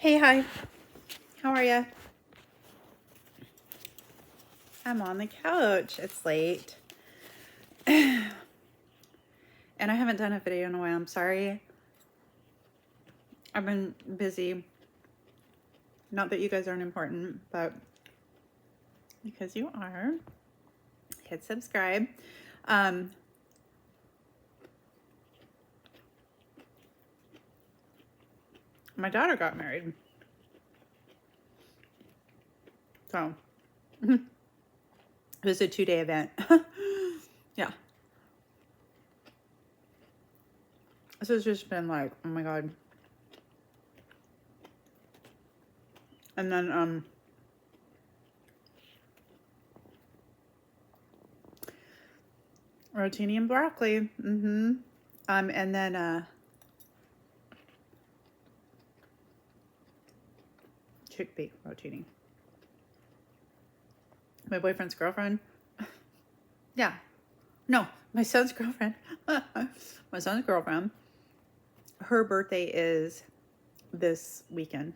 Hey, hi. How are you? I'm on the couch. It's late. And I haven't done a video in a while. I'm sorry. I've been busy. Not that you guys aren't important, but because you are, hit subscribe. My daughter got married. So, it was a 2-day event. Yeah. So it's just been like, oh my God. And then, rotini and broccoli. And then, chickpea rotini. My boyfriend's girlfriend. Yeah. No, my son's girlfriend. My son's girlfriend. Her birthday is this weekend.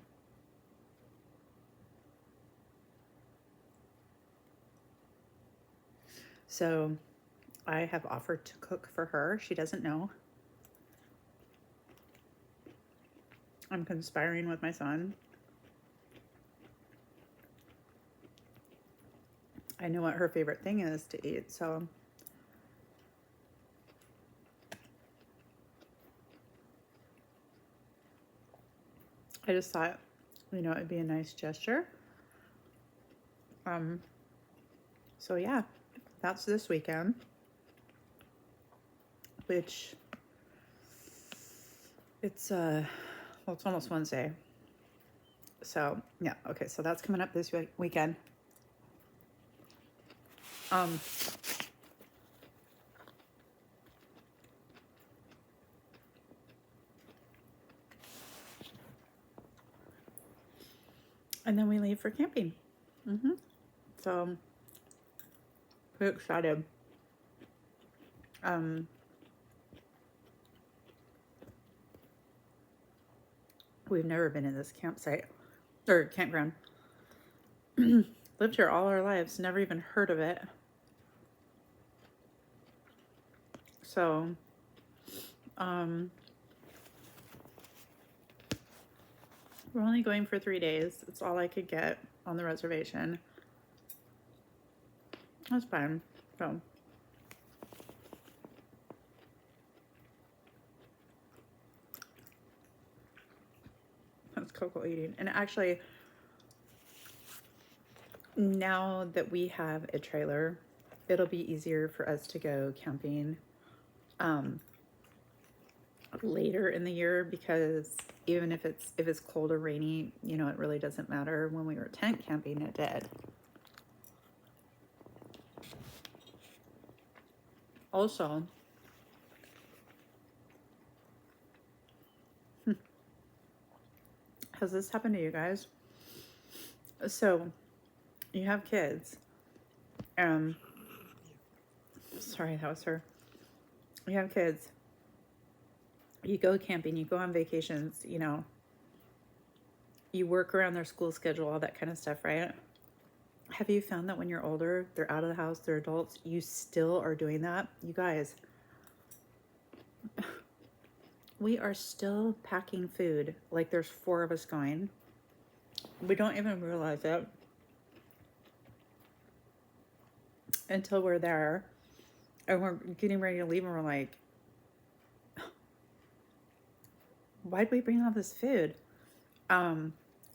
So I have offered to cook for her. She doesn't know. I'm conspiring with my son. I know what her favorite thing is to eat, so I just thought, it'd be a nice gesture. So yeah, that's this weekend, which it's it's almost Wednesday. So yeah, okay, so that's coming up this weekend. And then we leave for camping. So pretty excited. We've never been in this campsite or campground. Lived here all our lives, never even heard of it. So, we're only going for 3 days. It's all I could get on the reservation. That's fine. So, that's Coco eating. And actually, now that we have a trailer, it'll be easier for us to go camping later in the year, because even if it's cold or rainy, it really doesn't matter. When we were tent camping, it did. Also, has this happened to you guys? So you have kids. Sorry, that was her. You have kids. You go camping, you go on vacations, you work around their school schedule, all that kind of stuff, right? Have you found that when you're older, they're out of the house, they're adults, you still are doing that? You guys, we are still packing food like there's 4 of us going. We don't even realize it until we're there and we're getting ready to leave and we're like, why'd we bring all this food?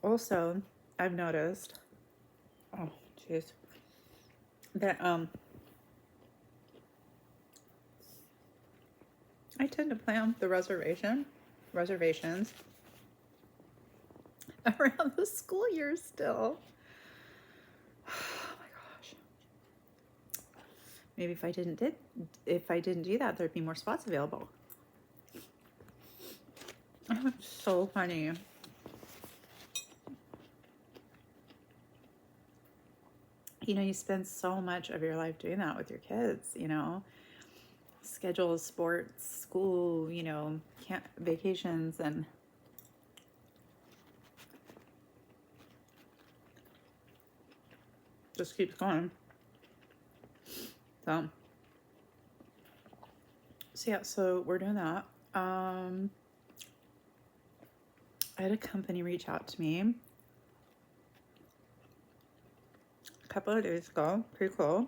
Also, I've noticed, oh jeez, that I tend to plan the reservations around the school year still. Oh my gosh. Maybe if I didn't do that, there'd be more spots available. Oh, it's so funny. You spend so much of your life doing that with your kids, schedules, sports, school, camp, vacations, and just keeps going. So yeah, so we're doing that. I had a company reach out to me a couple of days ago. Pretty cool.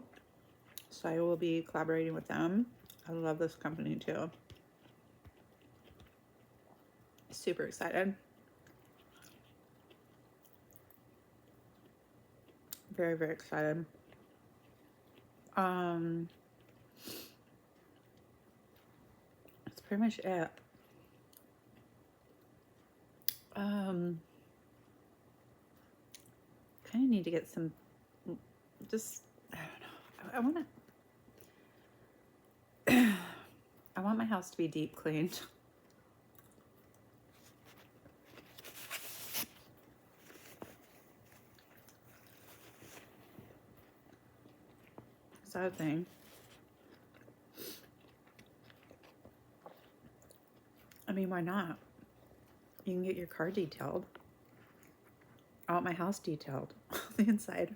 So I will be collaborating with them. I love this company too. Super excited. Very, very excited. That's pretty much it. Kind of need to get some, just, I don't know. I want my house to be deep cleaned. Sad thing. I mean, why not? You can get your car detailed. I want my house detailed on the inside.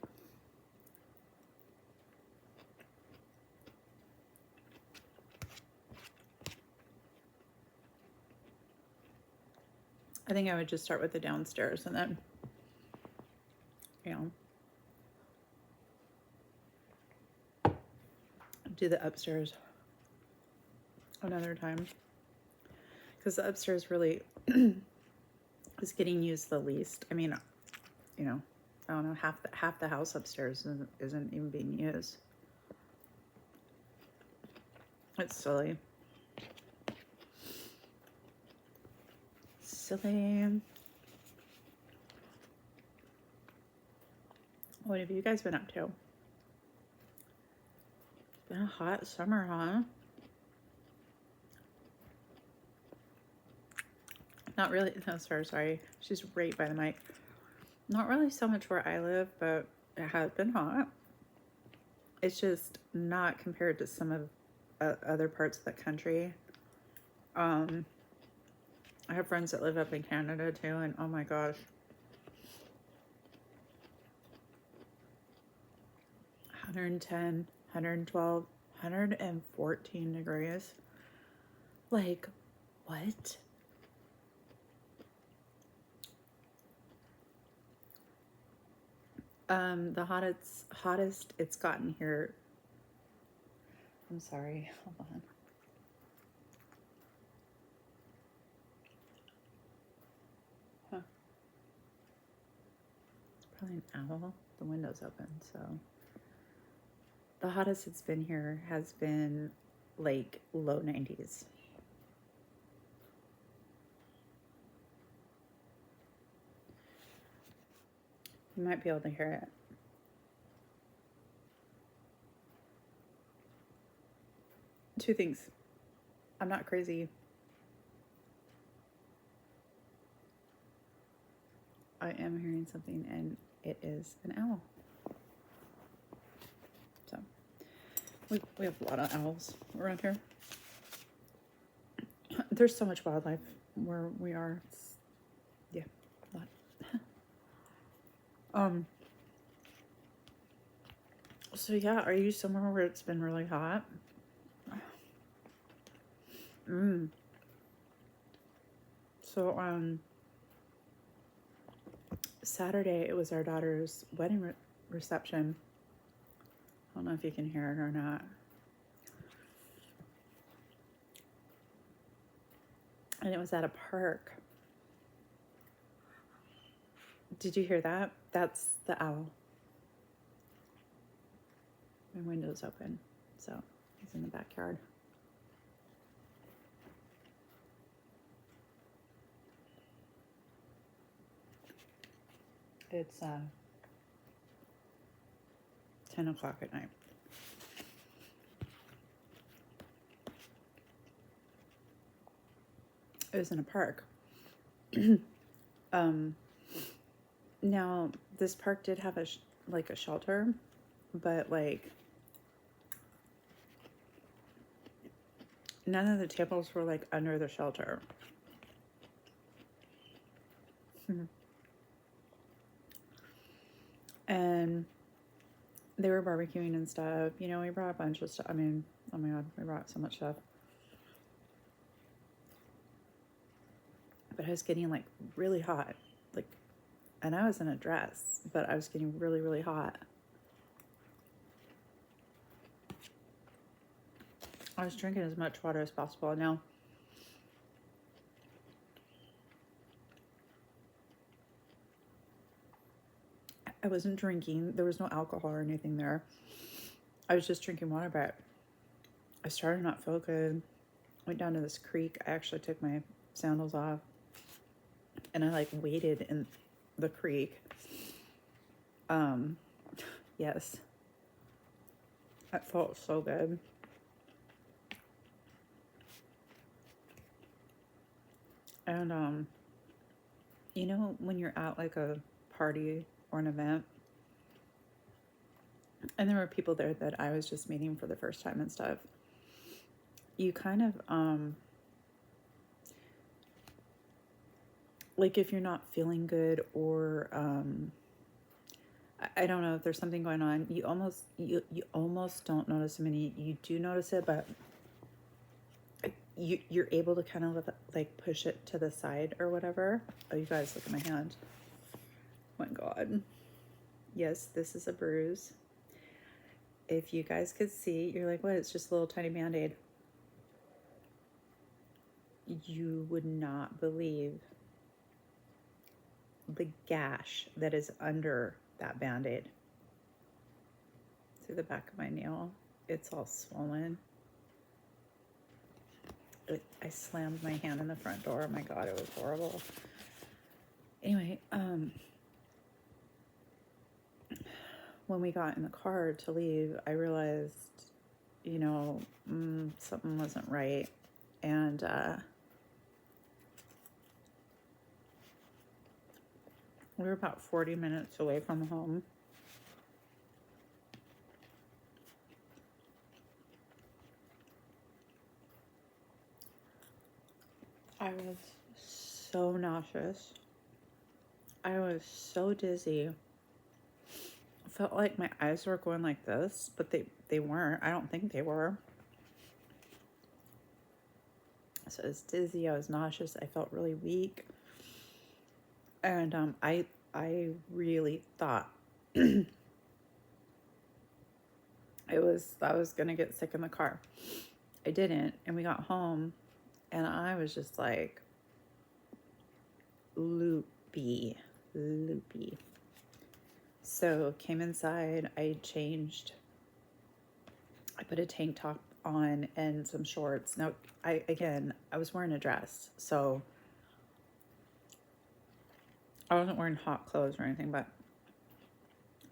I think I would just start with the downstairs and then, you know, do the upstairs another time. Because the upstairs really is getting used the least. I mean, you know, I don't know, half the house upstairs isn't even being used. It's silly. Silly. What have you guys been up to? It's been a hot summer, huh? Not really. No, sorry. She's right by the mic. Not really so much where I live, but it has been hot. It's just not compared to some of other parts of the country. I have friends that live up in Canada too, and oh my gosh. 110, 112, 114 degrees. Like, what? The hottest it's gotten here. I'm sorry, hold on. Huh. It's probably an owl. The window's open, so. The hottest it's been here has been like low 90s. You might be able to hear it. Two things. I'm not crazy. I am hearing something, and it is an owl. So, we have a lot of owls around here. There's so much wildlife where we are. Yeah, a lot. So yeah, are you somewhere where it's been really hot? So Saturday it was our daughter's wedding reception. I don't know if you can hear it or not. And it was at a park. Did you hear that? That's the owl. My window's open, so he's in the backyard. It's 10 o'clock at night. It was in a park. Now this park did have a shelter, but like none of the tables were like under the shelter. And they were barbecuing and stuff. You know, we brought a bunch of stuff. I mean, oh my God, we brought so much stuff. But I was getting like really hot. Like, and I was in a dress, but I was getting really, really hot. I was drinking as much water as possible. Now, I wasn't drinking. There was no alcohol or anything there. I was just drinking water, but I started not feel good. Went down to this creek. I actually took my sandals off and I like waded in the creek. Yes. That felt so good. And you know, when you're at like a party or an event, and there were people there that I was just meeting for the first time and stuff, you kind of, like if you're not feeling good or, I don't know if there's something going on, you almost don't notice them, and you do notice it, but you're able to kind of like push it to the side or whatever. Oh, you guys, look at my hand. Oh my God. Yes, this is a bruise. If you guys could see, you're like, what? It's just a little tiny Band-Aid. You would not believe the gash that is under that Band-Aid. Through the back of my nail. It's all swollen. I slammed my hand in the front door. Oh my God, it was horrible. Anyway, when we got in the car to leave, I realized, you know, something wasn't right. And we were about 40 minutes away from home. I was so nauseous. I was so dizzy. I felt like my eyes were going like this, but they weren't. I don't think they were. So I was dizzy. I was nauseous. I felt really weak. And I really thought I was gonna get sick in the car. I didn't, and we got home, and I was just like loopy. So came inside. I changed. I put a tank top on and some shorts. Now I was wearing a dress, so I wasn't wearing hot clothes or anything, but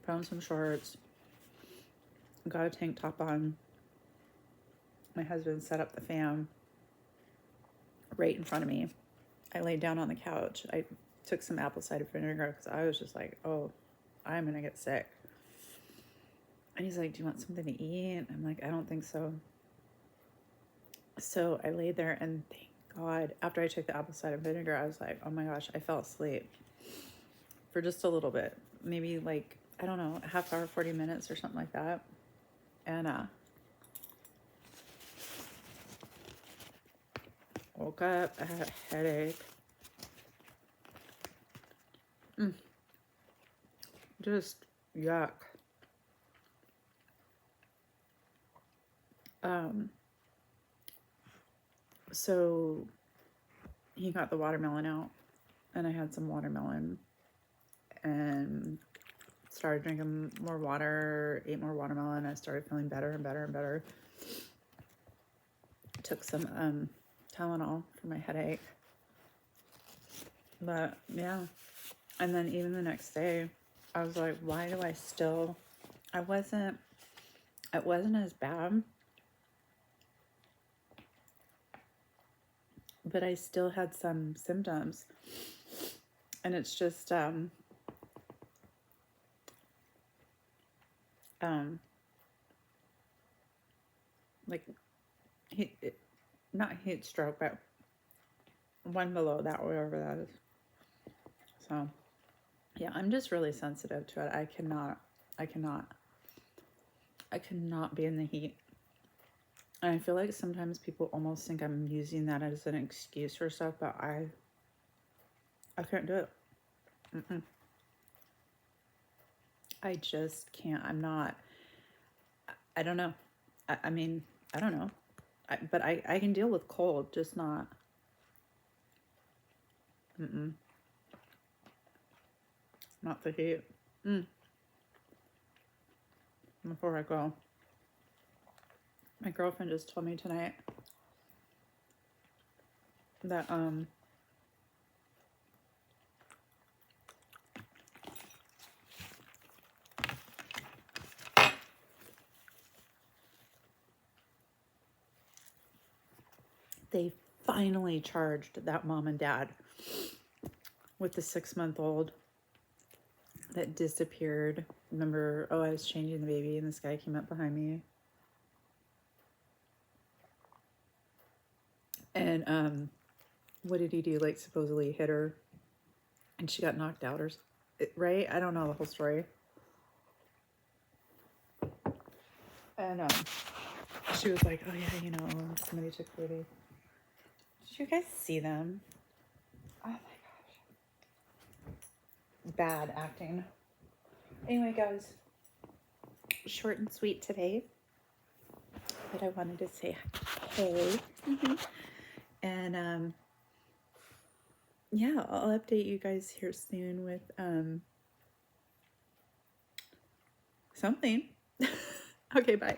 put on some shorts, got a tank top on. My husband set up the fan right in front of me. I laid down on the couch. I took some apple cider vinegar because I was just like, oh, I'm going to get sick. And he's like, do you want something to eat? I'm like, I don't think so. So I laid there, and thank God, after I took the apple cider vinegar, I was like, oh my gosh, I fell asleep for just a little bit. Maybe like, I don't know, a half hour, 40 minutes or something like that. And woke up, I had a headache. Just yuck. So he got the watermelon out, and I had some watermelon and started drinking more water, ate more watermelon. I started feeling better and better and better. Took some Tylenol for my headache. But yeah, and then even the next day, I was like, why do I still, it wasn't as bad, but I still had some symptoms. And it's just, like, not heat stroke, but one below that, whatever that is. So, yeah, I'm just really sensitive to it. I cannot. I cannot be in the heat. And I feel like sometimes people almost think I'm using that as an excuse for stuff, but I can't do it. I just can't. I'm not. I don't know. I mean, I don't know. But I can deal with cold, just not. Not the heat. Before I go, my girlfriend just told me tonight that they finally charged that mom and dad with the 6-month-old that disappeared. Remember, I was changing the baby and this guy came up behind me. And what did he do? Like supposedly hit her and she got knocked out or right? I don't know the whole story. And she was like, oh yeah, somebody took Rudy. Did you guys see them? Oh my gosh. Bad acting. Anyway, guys, short and sweet today. But I wanted to say hey. And yeah, I'll update you guys here soon with something. Okay, bye.